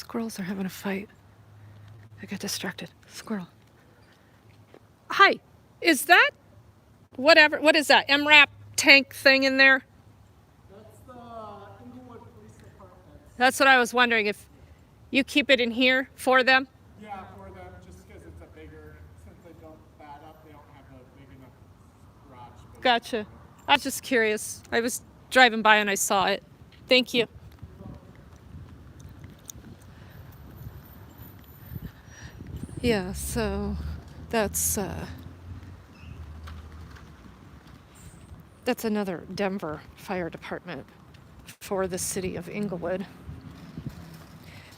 Squirrels are having a fight. I got distracted. Squirrel. Hi, is that whatever? What is that? MRAP tank thing in there? That's the Englewood Police Department. That's what I was wondering, if you keep it in here for them? Yeah, for them, just because it's a bigger, since they built that up, they don't have a big enough garage space. Gotcha. I was just curious. I was driving by and I saw it. Thank you. Yeah, so that's another Denver fire department for the city of Englewood,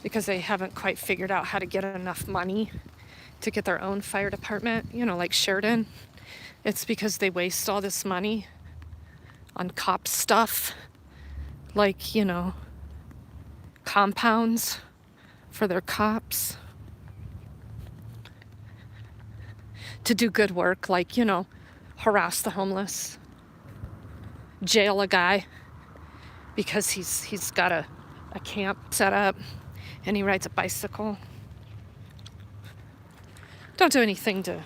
because they haven't quite figured out how to get enough money to get their own fire department, like Sheridan. It's because they waste all this money on cop stuff, like, compounds for their cops to do good work, like, harass the homeless, jail a guy because he's got a camp set up and he rides a bicycle. Don't do anything to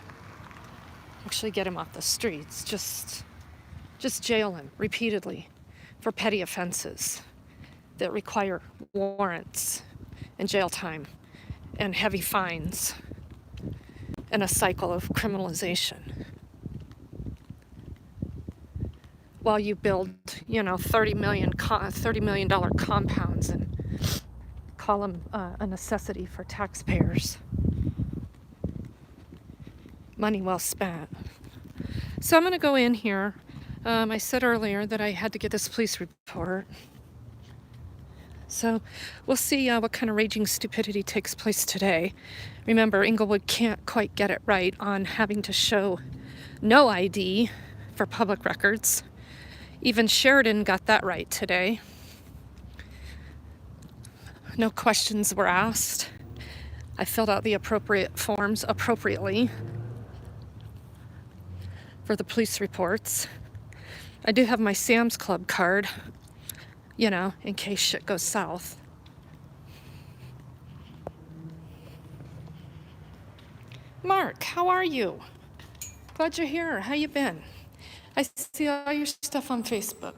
actually get him off the streets. Just jail him repeatedly for petty offenses that require warrants and jail time and heavy fines and a cycle of criminalization. While you build, $30 million compounds and call them a necessity for taxpayers. Money well spent. So I'm going to go in here. I said earlier that I had to get this police report. So we'll see what kind of raging stupidity takes place today. Remember, Englewood can't quite get it right on having to show no ID for public records. Even Sheridan got that right today. No questions were asked. I filled out the appropriate forms appropriately for the police reports. I do have my Sam's Club card, in case shit goes south. Mark, how are you? Glad you're here. How you been? I see all your stuff on Facebook.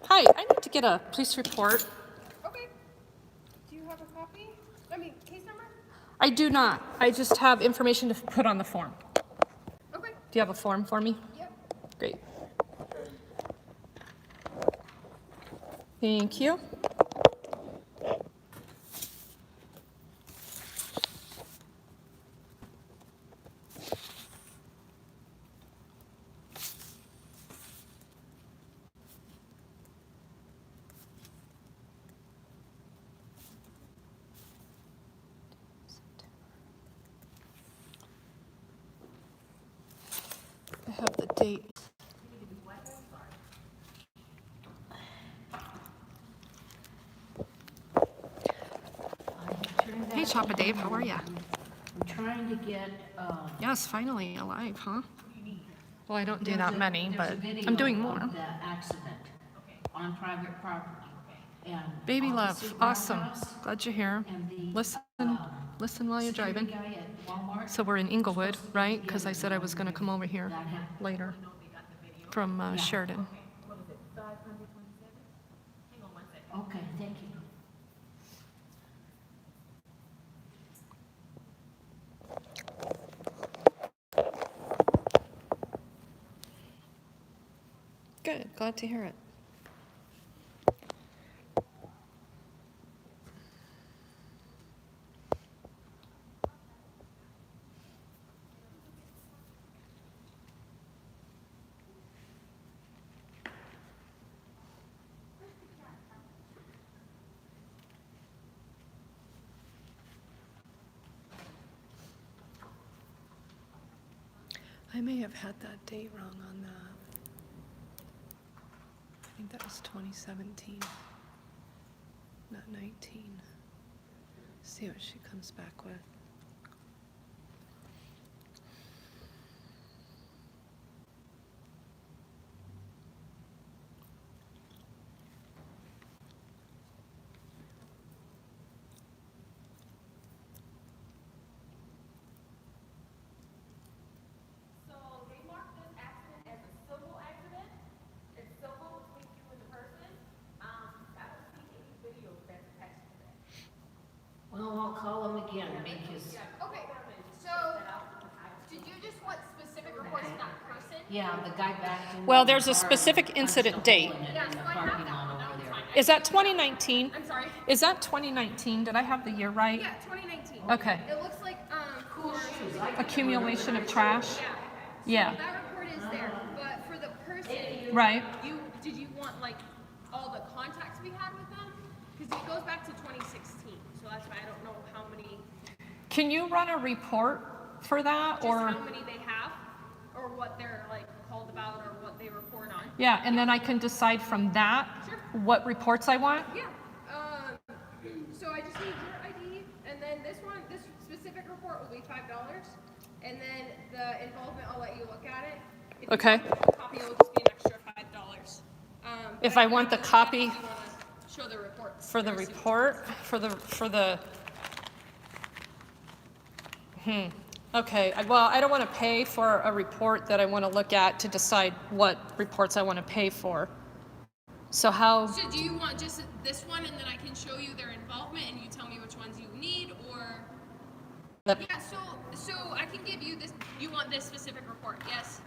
Hi, I need to get a police report. Okay. Do you have a copy? Case number? I do not. I just have information to put on the form. Okay. Do you have a form for me? Yep. Great. Thank you. I have the date. Hey, Choppa Dave, how are ya? I'm trying to get, Yes, finally alive, huh? Well, I don't do that many, there's but a video I'm doing more. of the accident on private property. And Baby love, opposite your awesome. house Glad you're here. and the, Listen while you're security driving. guy at Walmart, So we're in Englewood, right? Because I said I was going to come over here that happened. later from Sheridan. Okay, thank you. Good, glad to hear it. I may have had that date wrong on that. I think that was 2017, not 19. See what she comes back with. call him again, make his, Okay, so, did you just want specific reports from that person? yeah, the guy backed in. Well, the there's a car specific and punched incident a hole date. in it Yeah, in the so I have parking that lot one, that over one's there. fine. Is that 2019? I'm sorry? Is that 2019? Did I have the year right? Yeah, 2019. Okay. It looks like, Cool shoes. Accumulation of trash? yeah. Yeah. That report is there, but for the person, Right. did you want like all the contacts we had with them? Because it goes back to 2016, so that's why I don't know how many, Can you run a report for that just or? how many they have, or what they're like called about, or what they report on. Yeah, and then I can decide from that Sure. what reports I want? Yeah. So I just need your ID, and then this specific report will be $5, and then the involvement, I'll let you look at it. If Okay. You want the copy, it will just be an extra $5. If but I want the can copy if you wanna show the reports. for the Or see- report, okay, well, I don't want to pay for a report that I want to look at to decide what reports I want to pay for. So how, So do you want just this one, and then I can show you their involvement, and you tell me which ones you need, or? Yeah, so I can give you this, you want this specific report, yes?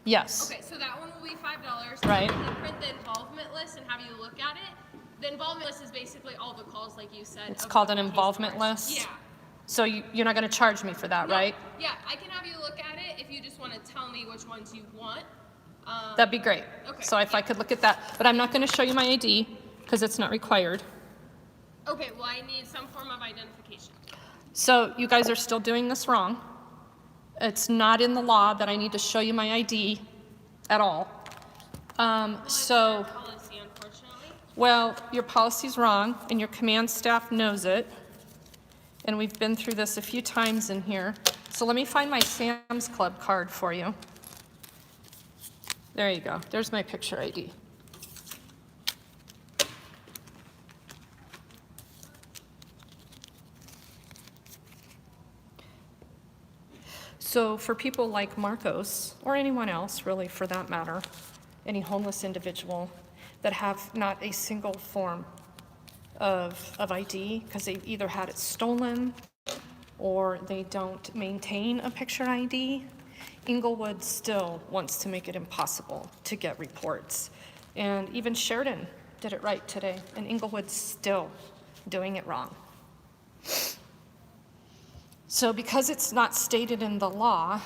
yes, Okay, so that one will be $5. Right. I can print the involvement list and have you look at it. The involvement list is basically all the calls, like you said. it's of called the an case involvement numbers. list? Yeah. So you're not going to charge me for that, No, right? Yeah, I can have you look at it if you just want to tell me which ones you want. That'd be great. Okay, So if I could look at that, but I'm not going to show you my ID because it's not required. Okay, well, I need some form of identification. So you guys are still doing this wrong. It's not in the law that I need to show you my ID at all. Well, it's So, our policy, unfortunately. well, your policy's wrong and your command staff knows it. And we've been through this a few times in here. So let me find my Sam's Club card for you. There you go. There's my picture ID. So for people like Marcos, or anyone else really for that matter, any homeless individual that have not a single form of ID because they've either had it stolen or they don't maintain a picture ID, Englewood still wants to make it impossible to get reports. And even Sheridan did it right today, and Englewood's still doing it wrong. So because it's not stated in the law,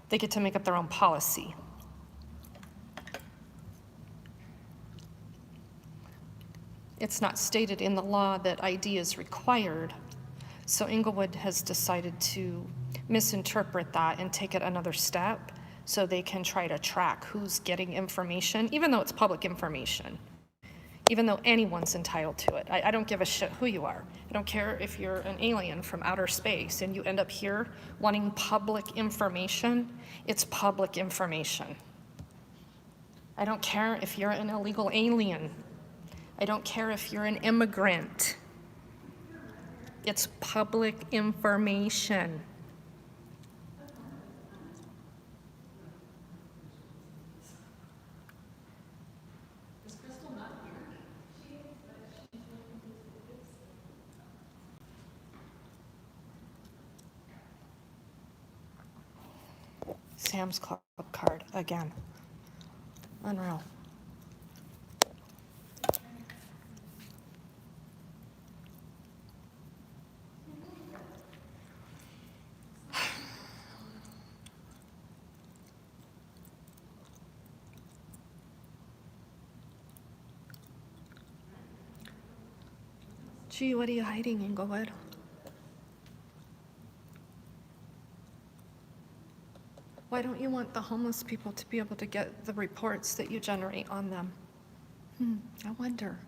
they get to make up their own policy. It's not stated in the law that ID is required, so Englewood has decided to misinterpret that and take it another step so they can try to track who's getting information, even though it's public information, even though anyone's entitled to it. I don't give a shit who you are. I don't care if you're an alien from outer space and you end up here wanting public information, it's public information. I don't care if you're an illegal alien. I don't care if you're an immigrant. It's public information. Sam's Club card again. Unreal. Gee, what are you hiding, Englewood? Why don't you want the homeless people to be able to get the reports that you generate on them? I wonder.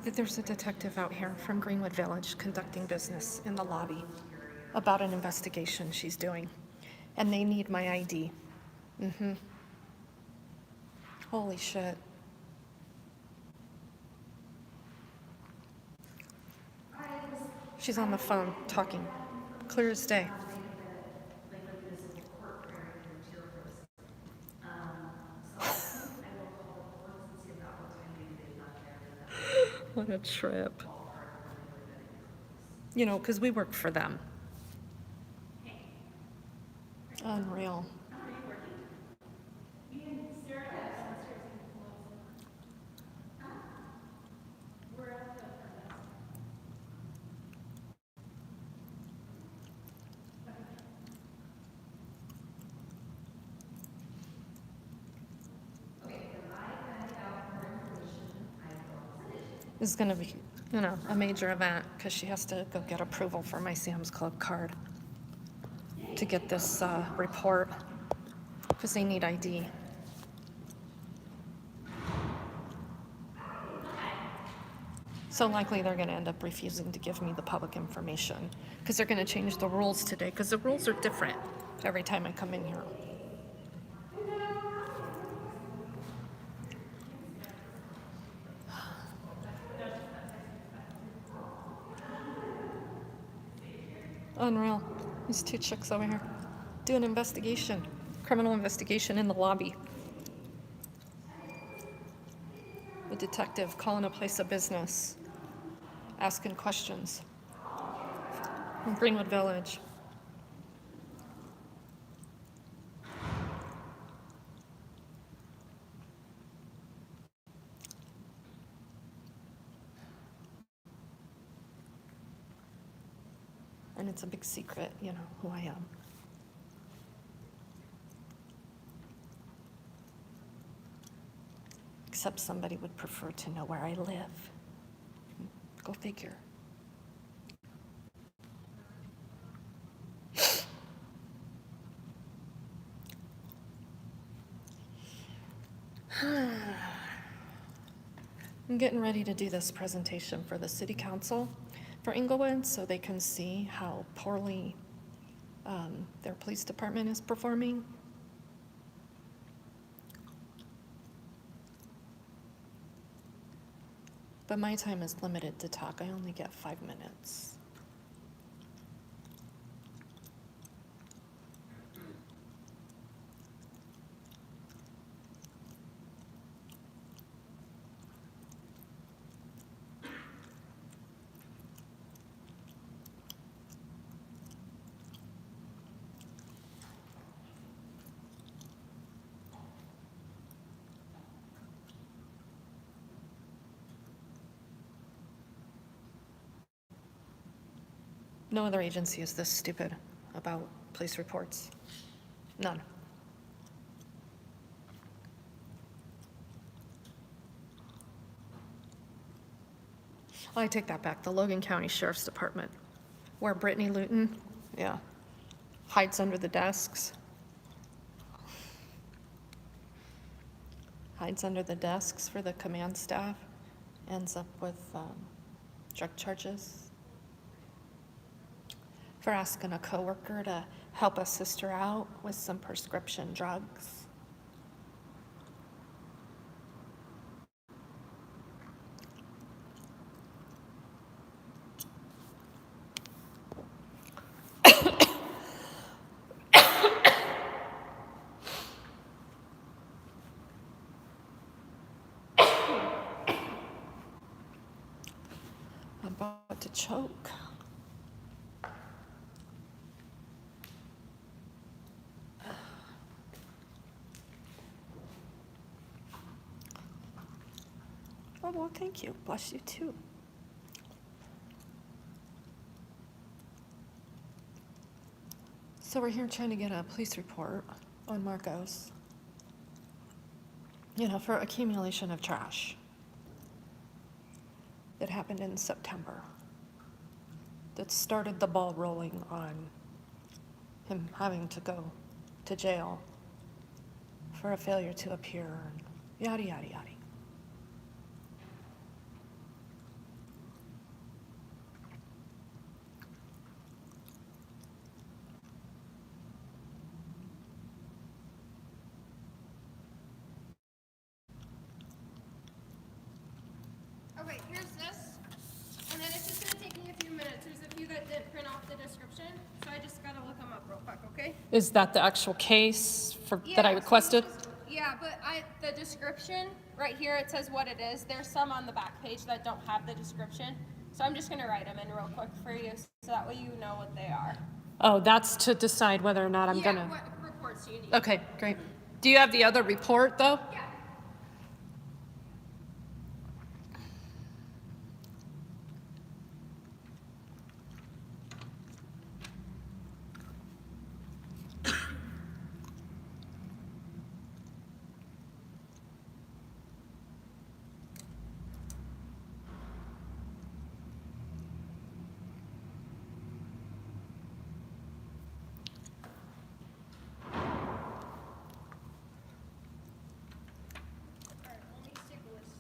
that there's a detective out here from Greenwood Village conducting business in the lobby about an investigation she's doing, and they need my ID. Holy shit. She's on the phone talking, clear as day. What a trip. You know, because we work for them. Unreal. This is going to be, you know, a major event because she has to go get approval for my Sam's Club card to get this report because they need ID. So likely they're going to end up refusing to give me the public information because they're going to change the rules today because the rules are different every time I come in here. Unreal. These two chicks over here do an investigation, criminal investigation in the lobby. The detective calling a place of business, asking questions. In Greenwood Village. And it's a big secret, you know, who I am. Except somebody would prefer to know where I live. Go figure. I'm getting ready to do this presentation for the city council for Englewood so they can see how poorly their police department is performing. But my time is limited to talk. I only get 5 minutes. No other agency is this stupid about police reports. None. I take that back. The Logan County Sheriff's Department, where Brittany Luton, yeah, hides under the desks. Hides under the desks for the command staff, ends up with drug charges for asking a coworker to help a sister out with some prescription drugs. I'm about to choke. Oh, well, thank you. Bless you too. So we're here trying to get a police report on Marcos, you know, for accumulation of trash. It happened in September. That started the ball rolling on him having to go to jail for a failure to appear, and yada, yada, yada. Okay, here's this. And then it's just gonna take me a few minutes. There's a few that didn't print off the description, so I just gotta look them up real quick, okay? Is that the actual case that I so requested? this is- yeah, but the description, right here, it says what it is. There's some on the back page that don't have the description. So I'm just gonna write them in real quick for you, so that way you know what they are. Oh, that's to decide whether or not I'm Yeah, gonna. what reports do you need? Okay, great. Do you have the other report though? Yeah. All right, let me take a list.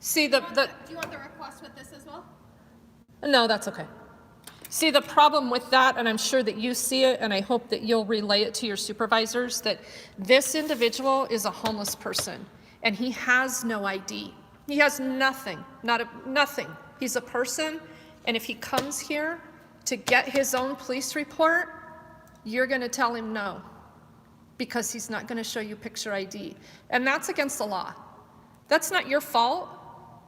See Do you want the request with this as well? No, that's okay. See, the problem with that, and I'm sure that you see it, and I hope that you'll relay it to your supervisors, that this individual is a homeless person, and he has no ID. He has nothing, nothing. He's a person, and if he comes here to get his own police report, you're gonna tell him no, because he's not gonna show you picture ID. And that's against the law. That's not your fault.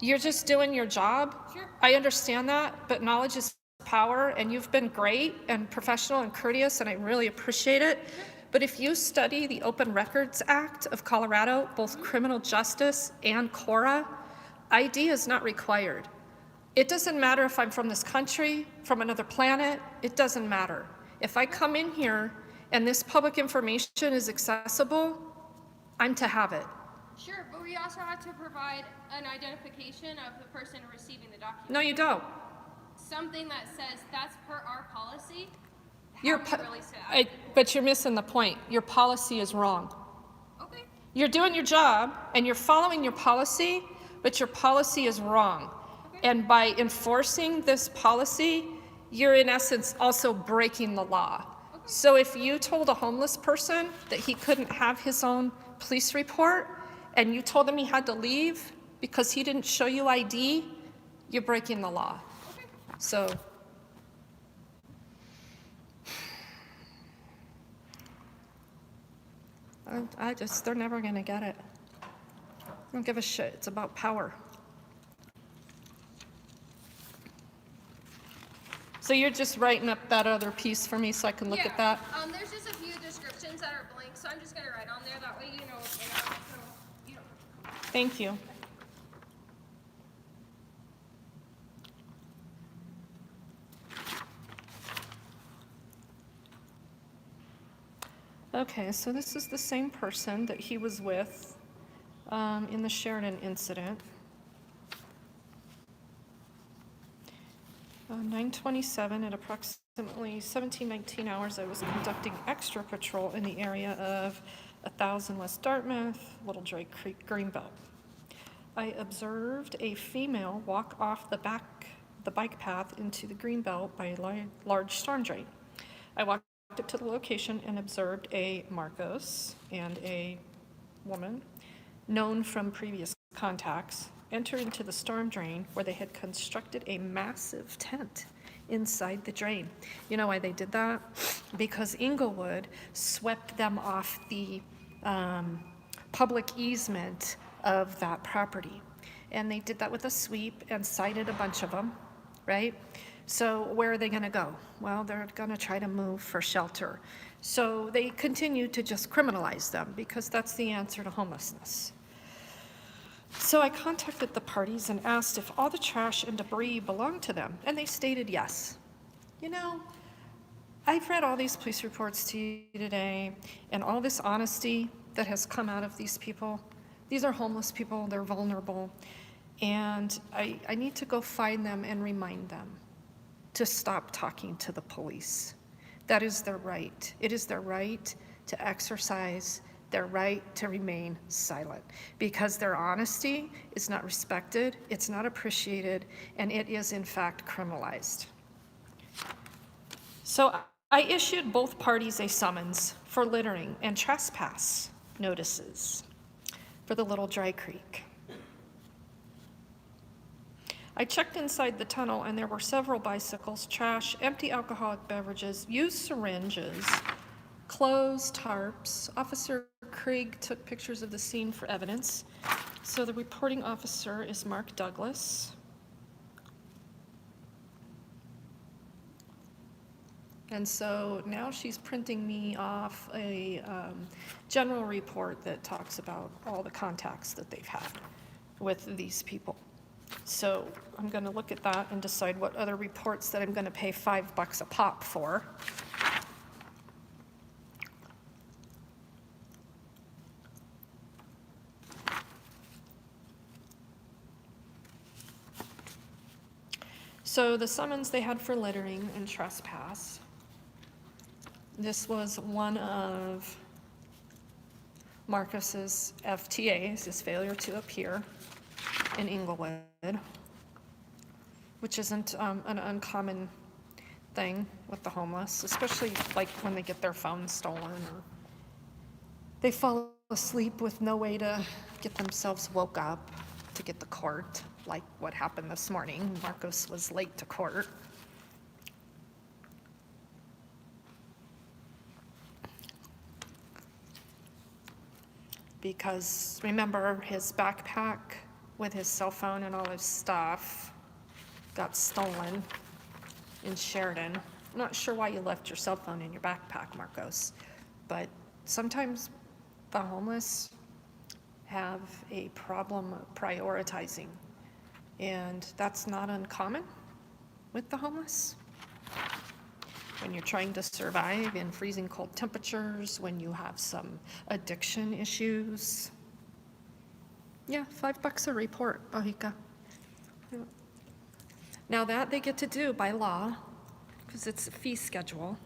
You're just doing your job. Sure. I understand that, but knowledge is power, and you've been great and professional and courteous, and I really appreciate it. But if you study the Open Records Act of Colorado, both criminal justice and CORA, ID is not required. It doesn't matter if I'm from this country, from another planet, it doesn't matter. If I come in here and this public information is accessible, I'm to have it. Sure, but we also have to provide an identification of the person receiving the document. No, you don't. Something that says that's per our policy. Your How do you release it? but you're missing the point. Your policy is wrong. Okay. You're doing your job and you're following your policy, but your policy is wrong. Okay. And by enforcing this policy, you're in essence also breaking the law. Okay. So if you told a homeless person that he couldn't have his own police report and you told him he had to leave because he didn't show you ID, you're breaking the law. Okay. So they're never gonna get it. I don't give a shit. It's about power. So you're just writing up that other piece for me so I can look at that? There's just a few descriptions that are blank, so I'm just gonna write on there. That way you know what they are. So you don't. Thank you. Okay, so this is the same person that he was with in the Sheridan incident. 9:27 at approximately 17:19 hours, I was conducting extra patrol in the area of 1000 West Dartmouth, Little Dry Creek, Greenbelt. I observed a female walk off the bike path into the Greenbelt by a large storm drain. I walked up to the location and observed a Marcos and a woman known from previous contacts enter into the storm drain where they had constructed a massive tent inside the drain. You know why they did that? Because Englewood swept them off the public easement of that property. And they did that with a sweep and cited a bunch of them, right? So where are they gonna go? Well, they're gonna try to move for shelter. So they continue to just criminalize them because that's the answer to homelessness. So I contacted the parties and asked if all the trash and debris belonged to them, and they stated yes. You know, I've read all these police reports to you today, and all this honesty that has come out of these people. These are homeless people, they're vulnerable, and I need to go find them and remind them to stop talking to the police. That is their right. It is their right to exercise their right to remain silent because their honesty is not respected, it's not appreciated, and it is in fact criminalized. So I issued both parties a summons for littering and trespass notices for the Little Dry Creek. I checked inside the tunnel and there were several bicycles, trash, empty alcoholic beverages, used syringes, clothes, tarps. Officer Craig took pictures of the scene for evidence. So the reporting officer is Mark Douglas. And so now she's printing me off a general report that talks about all the contacts that they've had with these people. So I'm going to look at that and decide what other reports that I'm going to pay $5 a pop for. So the summons they had for littering and trespass. This was one of Marcus's FTAs, his failure to appear in Englewood, which isn't an uncommon thing with the homeless, especially like when they get their phones stolen or they fall asleep with no way to get themselves woke up to get to court, like what happened this morning. Marcus was late to court. Because remember, his backpack with his cell phone and all his stuff got stolen in Sheridan. I'm not sure why you left your cell phone in your backpack, Marcos, but sometimes the homeless have a problem prioritizing, and that's not uncommon with the homeless. When you're trying to survive in freezing cold temperatures, when you have some addiction issues. Yeah, $5 a report, Bahika. Yeah. Now that they get to do by law, because it's a fee schedule.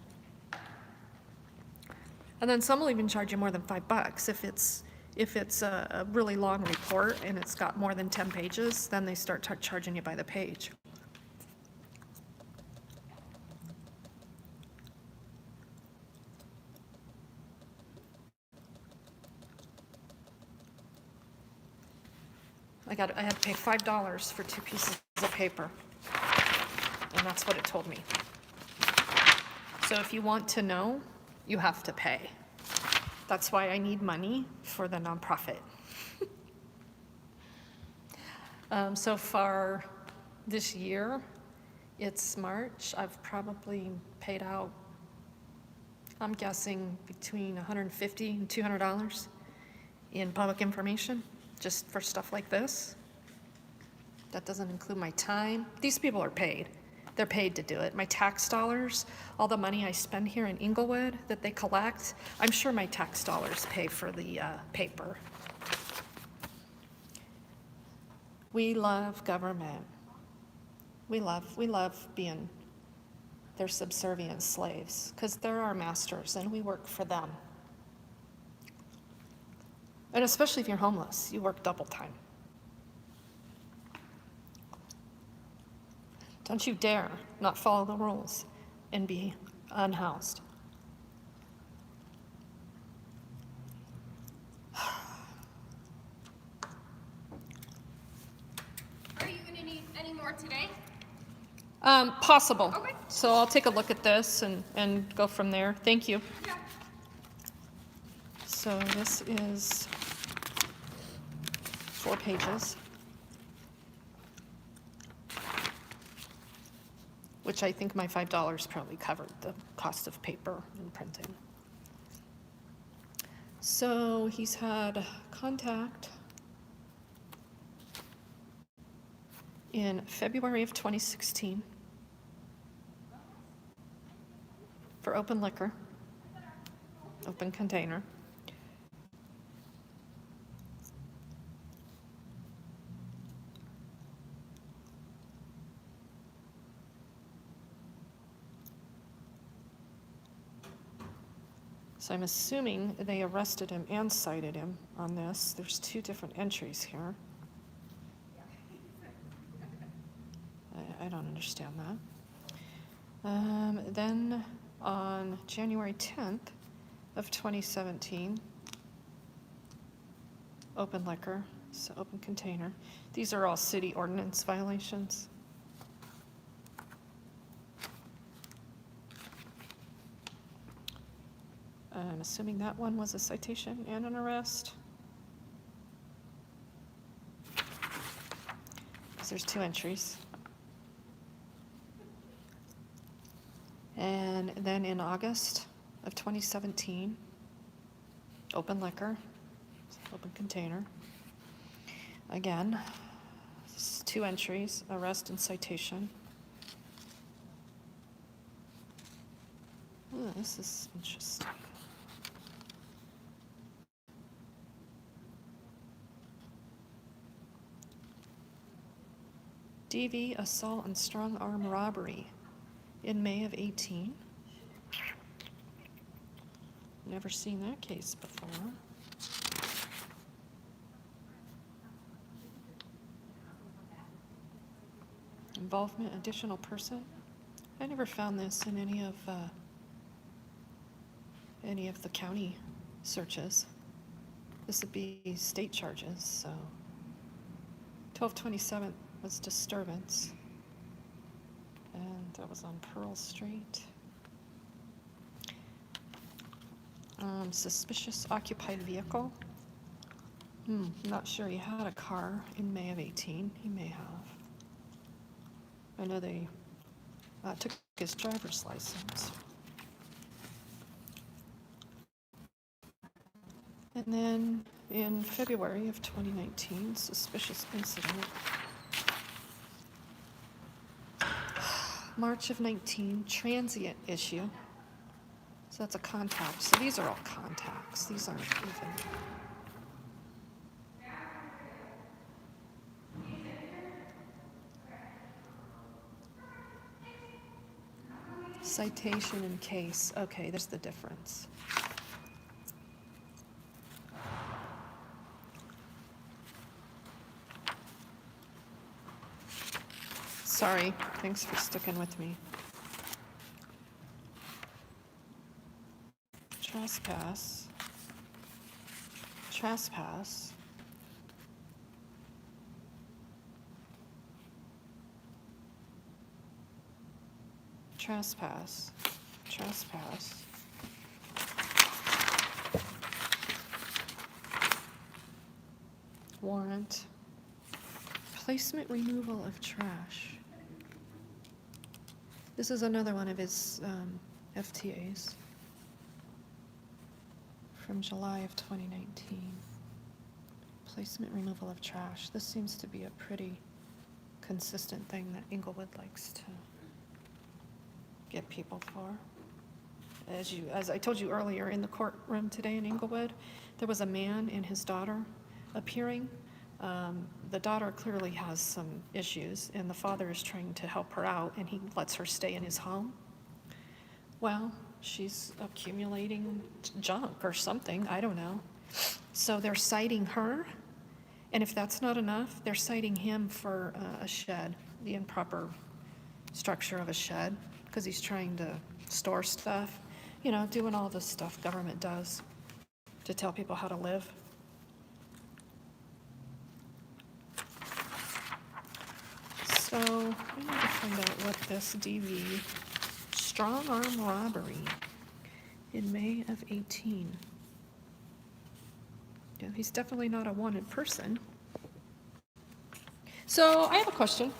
And then some will even charge you more than $5 if it's a really long report and it's got more than 10 pages, then they start charging you by the page. I had to pay $5 for 2 pieces of paper, and that's what it told me. So if you want to know, you have to pay. That's why I need money for the nonprofit. So far this year, it's March, I've probably paid out, I'm guessing between $150 and $200 in public information, just for stuff like this. That doesn't include my time. These people are paid. They're paid to do it. My tax dollars, all the money I spend here in Englewood that they collect, I'm sure my tax dollars pay for the paper. We love government. We love being their subservient slaves, because they're our masters and we work for them. And especially if you're homeless, you work double time. Don't you dare not follow the rules and be unhoused. Are you gonna need any more today? Possible. Okay. So I'll take a look at this and go from there. Thank you. Yeah. So this is 4 pages, which I think my $5 probably covered the cost of paper and printing. So he's had contact in February of 2016 for open liquor, open container. So I'm assuming they arrested him and cited him on this. There's 2 different entries here. I don't understand that. Then on January 10th of 2017, open liquor, So open container. These are all city ordinance violations. I'm assuming that one was a citation and an arrest. Because there's 2 entries. And then in August of 2017, open liquor, open container. Again, 2 entries, arrest and citation. Oh, this is interesting. DV assault and strong arm robbery in May of 18. Never seen that case before. Involvement, additional person. I never found this in any of the county searches. This would be state charges, so. 1227 was disturbance. And that was on Pearl Street. Suspicious occupied vehicle. Not sure he had a car in May of 18. He may have. I know they took his driver's license. And then in February of 2019, suspicious incident. March of 19, transient issue. So that's a contact. So these are all contacts. These aren't even. Citation and case. Okay, there's the difference. Sorry, thanks for sticking with me. Trespass. Trespass. Trespass. Trespass. Warrant. Placement removal of trash. This is another one of his FTAs from July of 2019. Placement removal of trash. This seems to be a pretty consistent thing that Englewood likes to get people for. As I told you earlier, in the courtroom today in Englewood, there was a man and his daughter appearing. The daughter clearly has some issues, and the father is trying to help her out, and he lets her stay in his home. Well, she's accumulating junk or something, I don't know. So they're citing her, and if that's not enough, they're citing him for a shed, the improper structure of a shed, because he's trying to store stuff, you know, doing all the stuff government does to tell people how to live. So I need to find out what this DV strong arm robbery in May of 18. Yeah, he's definitely not a wanted person. So I have a question.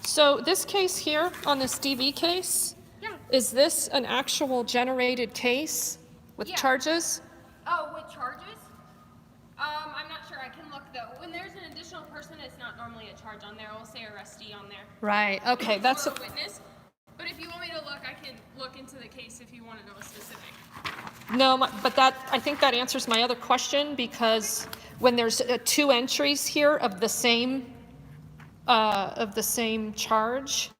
So this case here on this DV case, is this an actual generated case with charges? Oh, with charges? I'm not sure. I can look though. When there's an additional person, it's not normally a charge on there. We'll say arrestee on there. Right. Okay. That's a witness. But if you want me to look, I can look into the case if you want to know a specific. No, but I think that answers my other question, because when there's 2 entries here of the same charge.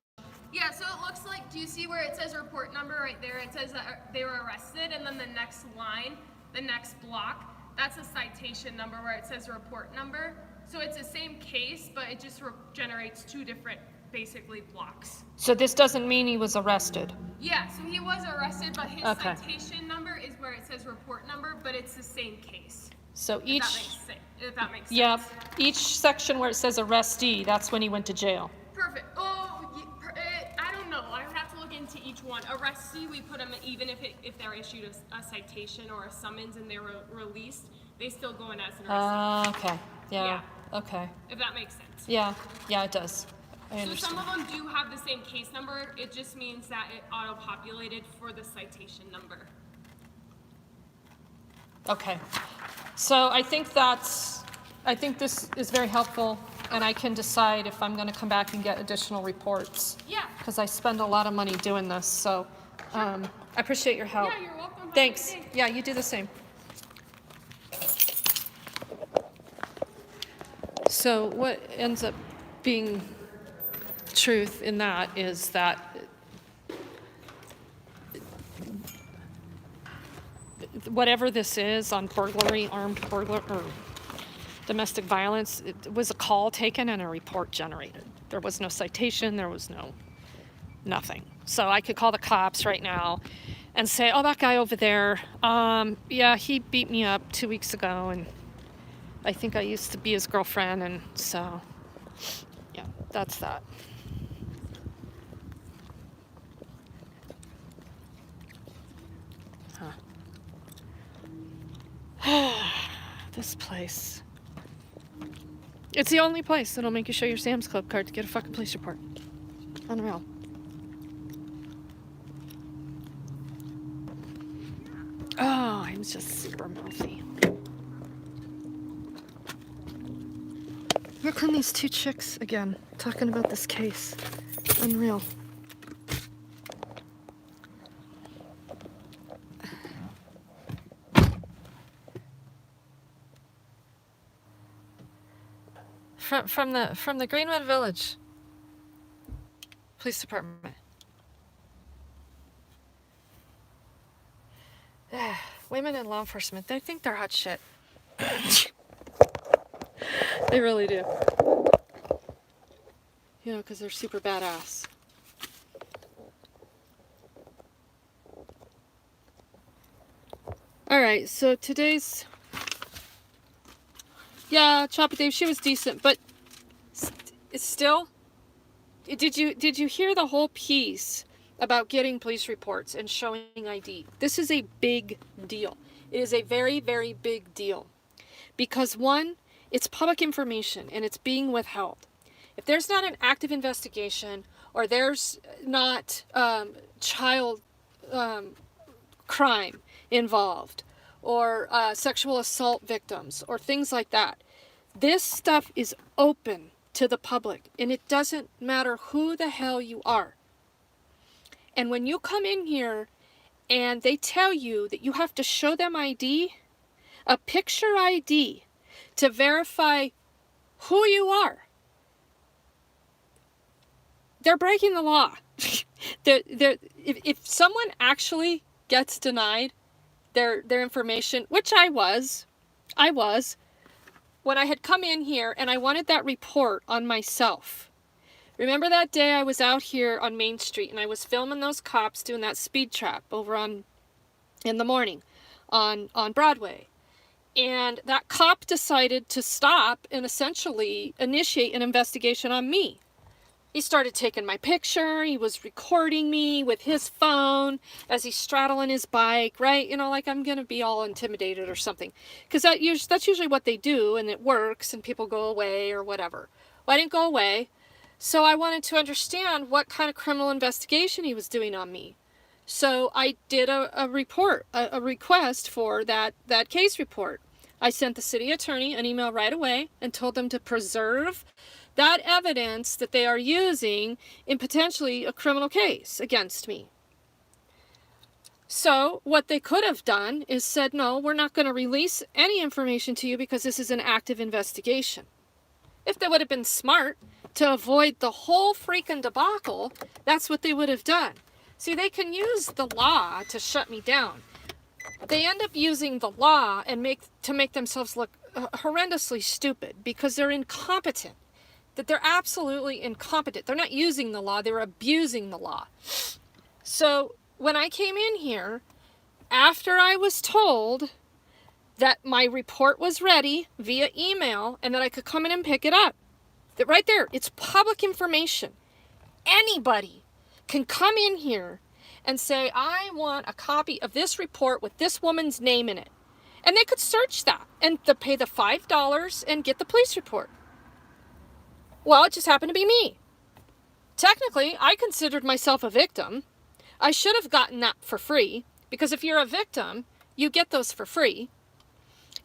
Yeah, so it looks like, do you see where it says report number right there? It says that they were arrested, and then the next line, the next block, that's a citation number where it says report number. So it's the same case, but it just generates 2 different, basically, blocks. So this doesn't mean he was arrested? Yeah, so he was arrested, but his citation number is where it says report number, but it's the same case. So If that makes sense. if that makes sense. Yep. Each section where it says arrestee, that's when he went to jail. Perfect. Oh, I don't know. I would have to look into each one. Arrestee, we put them even if they're issued a citation or a summons and they're released, they still go in as an arrestee. Okay. Yeah. Okay. If that makes sense. Yeah. Yeah, it does. I So understand. some of them do have the same case number. It just means that it auto-populated for the citation number. Okay. So I think this is very helpful, and I can decide if I'm going to come back and get additional reports. Yeah. Because I spend a lot of money doing this, so I appreciate your help. Yeah, you're welcome. Have a Thanks. good day. Yeah, you do the same. So what ends up being truth in that is that whatever this is on burglary, armed burglar, or domestic violence, it was a call taken and a report generated. There was no citation, there was nothing. So I could call the cops right now and say, oh, that guy over there, yeah, he beat me up 2 weeks ago, and I think I used to be his girlfriend, and so, yeah, that's that. This place. It's the only place that'll make you show your Sam's Club card to get a fucking police report. Unreal. Oh, I'm just super mouthy. Here come these two chicks again, talking about this case. Unreal. From the Greenwood Village Police Department. Women in law enforcement, they think they're hot shit. They really do. You know, because they're super badass. Alright, so today's... Yeah, Choppy Dave, she was decent, but it's still... Did you hear the whole piece about getting police reports and showing ID? This is a big deal. It is a very, very big deal. Because one, it's public information and it's being withheld. If there's not an active investigation or there's not child crime involved or sexual assault victims or things like that, this stuff is open to the public, and it doesn't matter who the hell you are. And when you come in here and they tell you that you have to show them ID, a picture ID, to verify who you are, they're breaking the law. If someone actually gets denied their information, which I was, when I had come in here and I wanted that report on myself. Remember that day I was out here on Main Street and I was filming those cops doing that speed trap over in the morning on Broadway. And that cop decided to stop and essentially initiate an investigation on me. He started taking my picture. He was recording me with his phone as he's straddling his bike, right? You know, like I'm going to be all intimidated or something. Because that's usually what they do, and it works, and people go away or whatever. Well, I didn't go away, so I wanted to understand what kind of criminal investigation he was doing on me. So I did a report, a request for that case report. I sent the city attorney an email right away and told them to preserve that evidence that they are using in potentially a criminal case against me. So what they could have done is said, no, we're not going to release any information to you because this is an active investigation. If they would have been smart to avoid the whole freaking debacle, that's what they would have done. See, they can use the law to shut me down. They end up using the law and make themselves look horrendously stupid because they're incompetent. That they're absolutely incompetent. They're not using the law, they're abusing the law. So when I came in here, after I was told that my report was ready via email and that I could come in and pick it up. That right there, it's public information. Anybody can come in here and say, I want a copy of this report with this woman's name in it. And they could search that and pay the $5 and get the police report. Well, it just happened to be me. Technically, I considered myself a victim. I should have gotten that for free, because if you're a victim, you get those for free.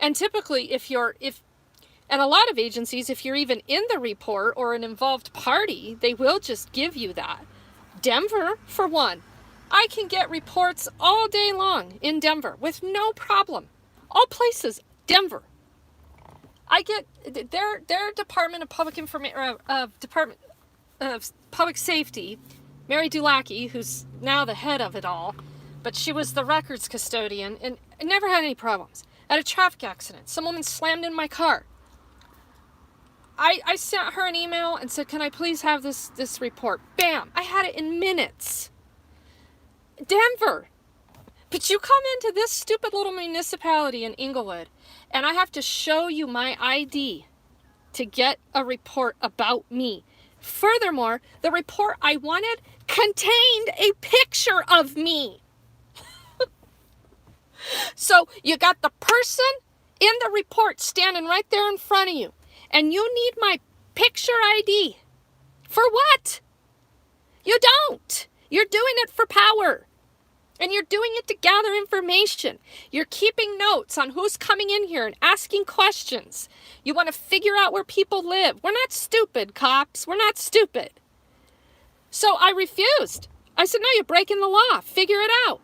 And typically, and a lot of agencies, if you're even in the report or an involved party, they will just give you that. Denver, for one, I can get reports all day long in Denver with no problem. All places, Denver. I get their Department of Public Information, Department of Public Safety, Mary Dulacki, who's now the head of it all, but she was the records custodian and never had any problems. At a traffic accident, some woman slammed in my car. I sent her an email and said, can I please have this report? Bam! I had it in minutes. Denver. But you come into this stupid little municipality in Englewood, and I have to show you my ID to get a report about me. Furthermore, the report I wanted contained a picture of me. So you got the person in the report standing right there in front of you, and you need my picture ID. For what? You don't. You're doing it for power. And you're doing it to gather information. You're keeping notes on who's coming in here and asking questions. You want to figure out where people live. We're not stupid, cops. We're not stupid. So I refused. I said, no, you're breaking the law. Figure it out.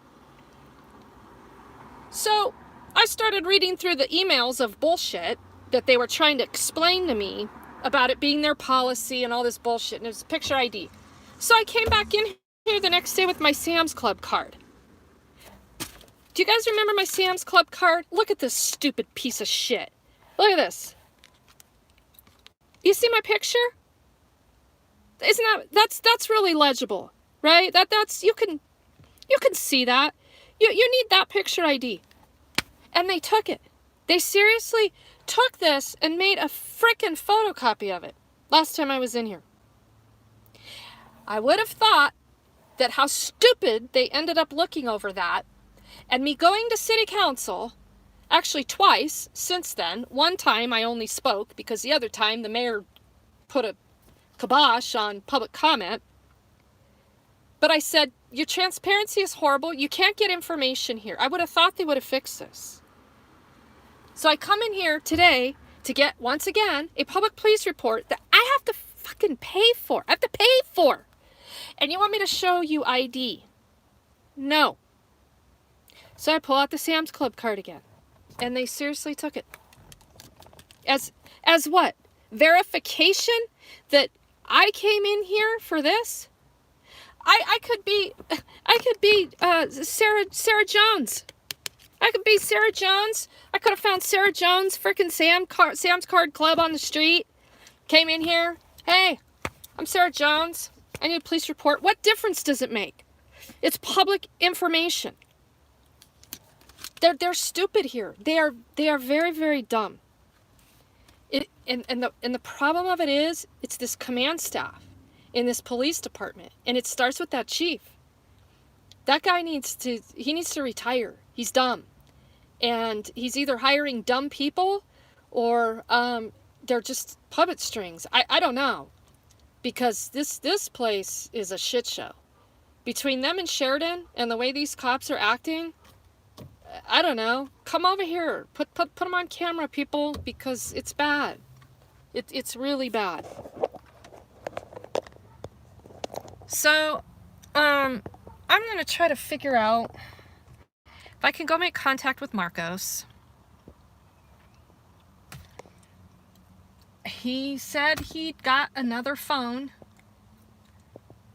So I started reading through the emails of bullshit that they were trying to explain to me about it being their policy and all this bullshit. And it was picture ID. So I came back in here the next day with my Sam's Club card. Do you guys remember my Sam's Club card? Look at this stupid piece of shit. Look at this. You see my picture? Isn't that's really legible, right? That's you can see that. You need that picture ID. And they took it. They seriously took this and made a frickin' photocopy of it last time I was in here. I would have thought that how stupid they ended up looking over that. And me going to city council, actually twice since then. One time I only spoke because the other time the mayor put a kibosh on public comment. But I said, your transparency is horrible. You can't get information here. I would have thought they would have fixed this. So I come in here today to get, once again, a public police report that I have to fucking pay for. I have to pay for. And you want me to show you ID? No. So I pull out the Sam's Club card again. And they seriously took it. As what? Verification that I came in here for this? I could be Sarah Jones. I could be Sarah Jones. I could have found Sarah Jones, frickin' Sam's Card Club on the street. Came in here. Hey, I'm Sarah Jones. I need a police report. What difference does it make? It's public information. They're stupid here. They are very, very dumb. And the problem of it is, it's this command staff in this police department, and it starts with that chief. That guy needs to retire. He's dumb, and he's either hiring dumb people, or they're just puppet strings. I don't know, because this place is a shit show. Between them and Sheridan and the way these cops are acting, I don't know. Come over here. Put them on camera, people, because it's bad. It's really bad. So, I'm going to try to figure out if I can go make contact with Marcos. He said he'd got another phone,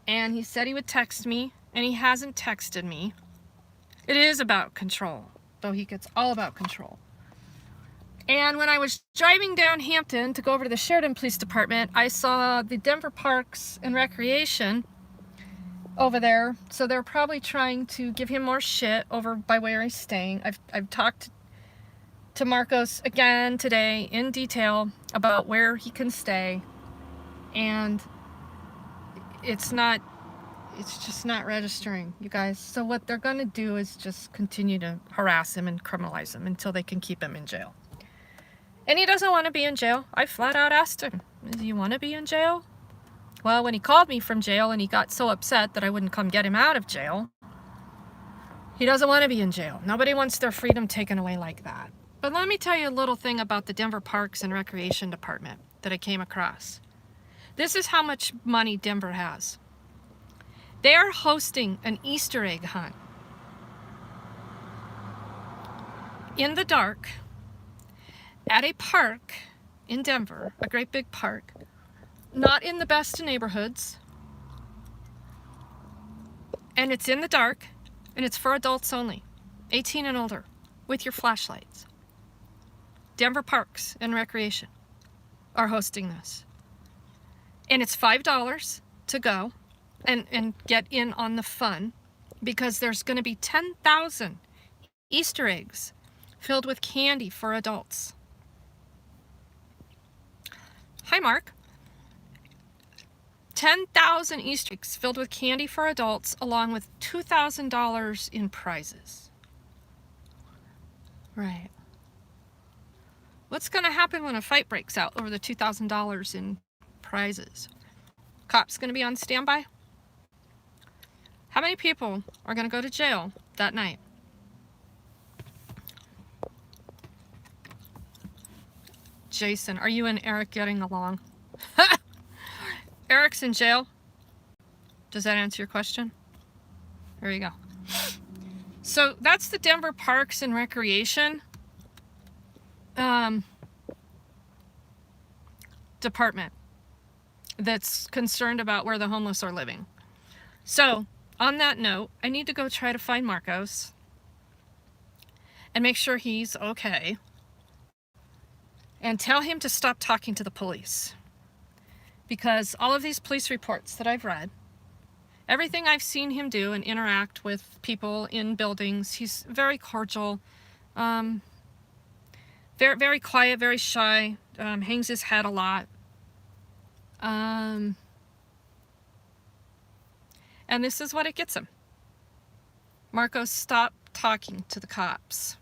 and he said he would text me, and he hasn't texted me. It is about control, though he gets all about control. And when I was driving down Hampton to go over to the Sheridan Police Department, I saw the Denver Parks and Recreation over there. So they're probably trying to give him more shit over by where he's staying. I've talked to Marcos again today in detail about where he can stay, and it's just not registering, you guys. So what they're gonna do is just continue to harass him and criminalize him until they can keep him in jail. And he doesn't want to be in jail. I flat out asked him, do you want to be in jail? Well, when he called me from jail and he got so upset that I wouldn't come get him out of jail, he doesn't want to be in jail. Nobody wants their freedom taken away like that. But let me tell you a little thing about the Denver Parks and Recreation Department that I came across. This is how much money Denver has. They are hosting an Easter egg hunt in the dark at a park in Denver, a great big park, not in the best neighborhoods, and it's in the dark, and it's for adults only, 18 and older, with your flashlights. Denver Parks and Recreation are hosting this. And it's $5 to go and get in on the fun, because there's going to be 10,000 Easter eggs filled with candy for adults. Hi, Mark. 10,000 Easter eggs filled with candy for adults, along with $2,000 in prizes. Right. What's going to happen when a fight breaks out over the $2,000 in prizes? Cops going to be on standby? How many people are going to go to jail that night? Jason, are you and Eric getting along? Eric's in jail. Does that answer your question? There you go. So that's the Denver Parks and Recreation department that's concerned about where the homeless are living. So on that note, I need to go try to find Marcos and make sure he's okay, and tell him to stop talking to the police. Because all of these police reports that I've read, everything I've seen him do and interact with people in buildings, he's very cordial, very, very quiet, very shy, hangs his head a lot. And this is what it gets him. Marcos, stop talking to the cops.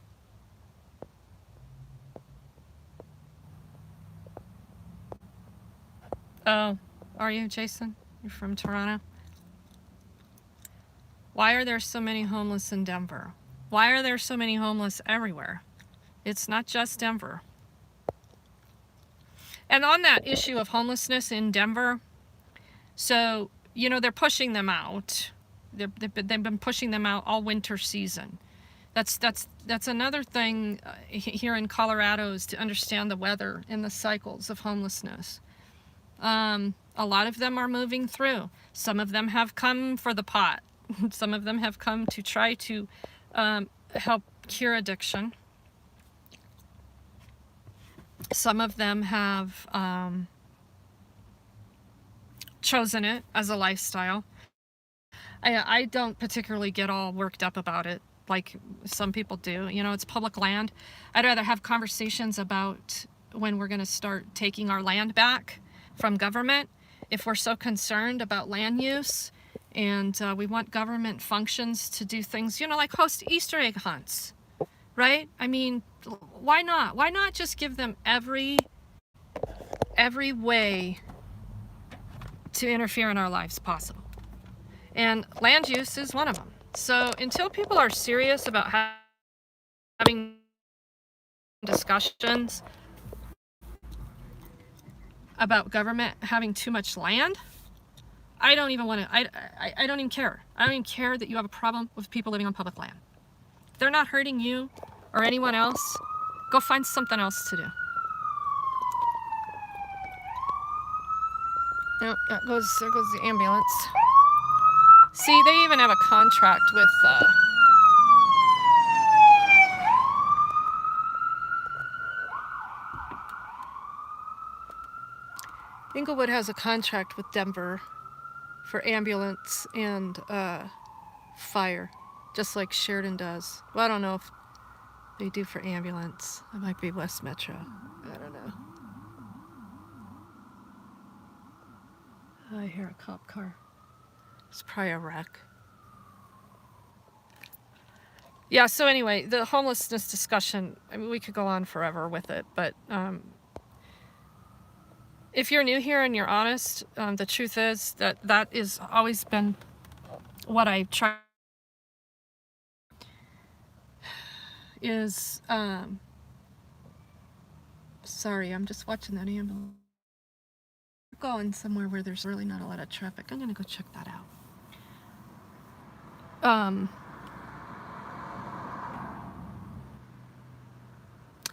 Oh, are you, Jason? You're from Toronto? Why are there so many homeless in Denver? Why are there so many homeless everywhere? It's not just Denver. And on that issue of homelessness in Denver, so, you know, they're pushing them out. They've been pushing them out all winter season. That's another thing here in Colorado, is to understand the weather and the cycles of homelessness. A lot of them are moving through. Some of them have come for the pot. Some of them have come to try to help cure addiction. Some of them have chosen it as a lifestyle. I don't particularly get all worked up about it like some people do. You know, it's public land. I'd rather have conversations about when we're going to start taking our land back from government. If we're so concerned about land use, and we want government functions to do things, you know, like host Easter egg hunts, right? I mean, why not? Why not just give them every way to interfere in our lives possible? And land use is one of them. So until people are serious about having discussions about government having too much land, I don't even want to, I don't even care. I don't even care that you have a problem with people living on public land. If they're not hurting you or anyone else, go find something else to do. Oh, there goes the ambulance. See, they even have a contract with Englewood has a contract with Denver for ambulance and fire, just like Sheridan does. Well, I don't know if They do for ambulance. It might be West Metro. I don't know. I hear a cop car. It's probably a wreck. Yeah, so anyway, the homelessness discussion, I mean, we could go on forever with it, but if you're new here and you're honest, the truth is that that is always been what I try is, sorry, I'm just watching that ambulance. We're going somewhere where there's really not a lot of traffic. I'm gonna go check that out.